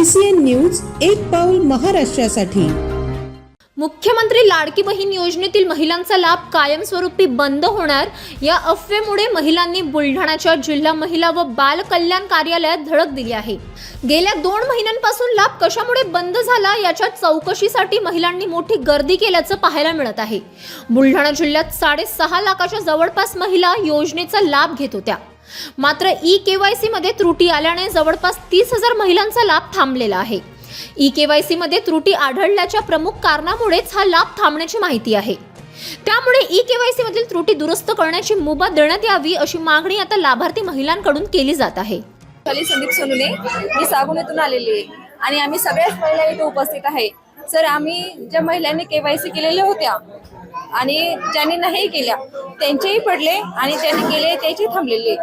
CCN news, एक पाऊल महाराष्ट्रासाठी। मुख्यमंत्री लाडकी बहीण योजनेतील महिलांचा लाभ कायमस्वरूपी बंद होणार या अफवेमुळे महिलांनी बुलढाण्याच्या जिल्हा महिला व बाल कल्याण कार्यालयात धडक दिली आहे। गेल्या 2 महिन्यांपासून लाभ कशामुळे बंद झाला याच्या चौकशीसाठी महिलांनी मोठी गर्दी केल्याचं पाहायला मिळत आहे। बुलढाणा जिल्ह्यात 6.5 लाखाच्या जवळपास महिला योजनेचा लाभ घेत होत्या, मात्र ई-KYC मध्ये त्रुटी आल्याने जवळपास 30,000 महिलांचा लाभ थांबलेला आहे। ई-KYC मध्ये त्रुटी आढळल्याच्या प्रमुख कारणामुळेच हा लाभ थांबण्याची माहिती आहे। त्यामुळे ई-KYC मधील त्रुटी दुरुस्त करण्याची मुभा देण्यात यावी अशी मागणी आता लाभार्थी महिलांकडून केली जात आहे। संदीप सोनुले, मी सागुनेतून आलेली आहे आणि आम्ही सगळ्याच महिला इथे उपस्थित आहे। सर, आम्ही ज्या महिलांनी KYC केलेल्या होत्या आणि ज्यांनी नाही केल्या त्यांचेही पडले आणि ज्यांनी केले त्याचे थांबलेले।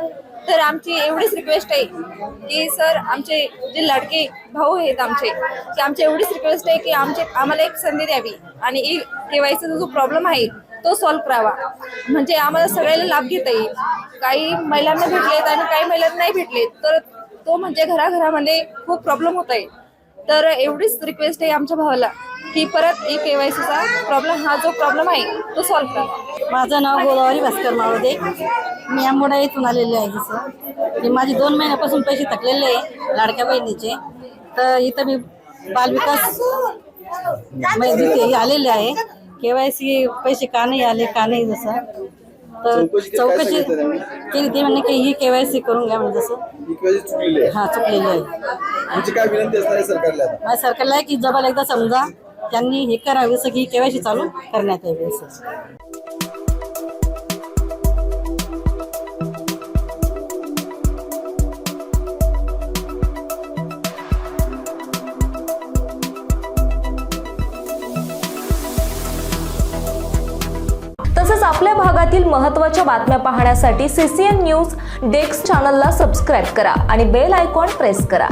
तर आमची एवढीच रिक्वेस्ट आहे की सर, आमचे जे लाडके भाऊ आहेत आमची एवढीच रिक्वेस्ट आहे की आम्हाला एक संधी द्यावी आणि ई-KYCचा जो प्रॉब्लेम आहे तो सॉल्व्ह करावा, म्हणजे आम्हाला सगळ्याला लाभ घेता येईल। काही महिलांना भेटलेत आणि काही महिलांना नाही भेटलेत, तर तो म्हणजे घराघरामध्ये खूप प्रॉब्लेम होत आहे। तर एवढीच रिक्वेस्ट आहे आमच्या भावाला की परत ई-KYCचा हा जो प्रॉब्लेम आहे तो सॉल्व्ह करा। माझं नाव गोदावरी भास्कर माळोदे, मी आंबोडा येथून आलेले आहे। जसं की माझी 2 महिन्यापासून पैसे थकलेले आहे लाडक्या बहिणीचे, तर इथं मी बालविकास तिथे आलेले आहे। KYC पैसे का नाही आले का नाही, जसं तर चौकशी केली ते म्हणणे की ही KYC करून घ्या, म्हणजे जसं हां चुकलेली आहे। काय विनंती असणार आहे सरकारला? माझ्या सरकारला आहे की जबाल एकदा समजा त्यांनी हे करावे, जसं की KYC चालू करण्यात यावे। तसेच आपल्या भागातील महत्त्वाच्या बातम्या पाहण्यासाठी CCN न्यूज डेस्क चॅनलला सबस्क्राइब करा आणि बेल आयकॉन प्रेस करा।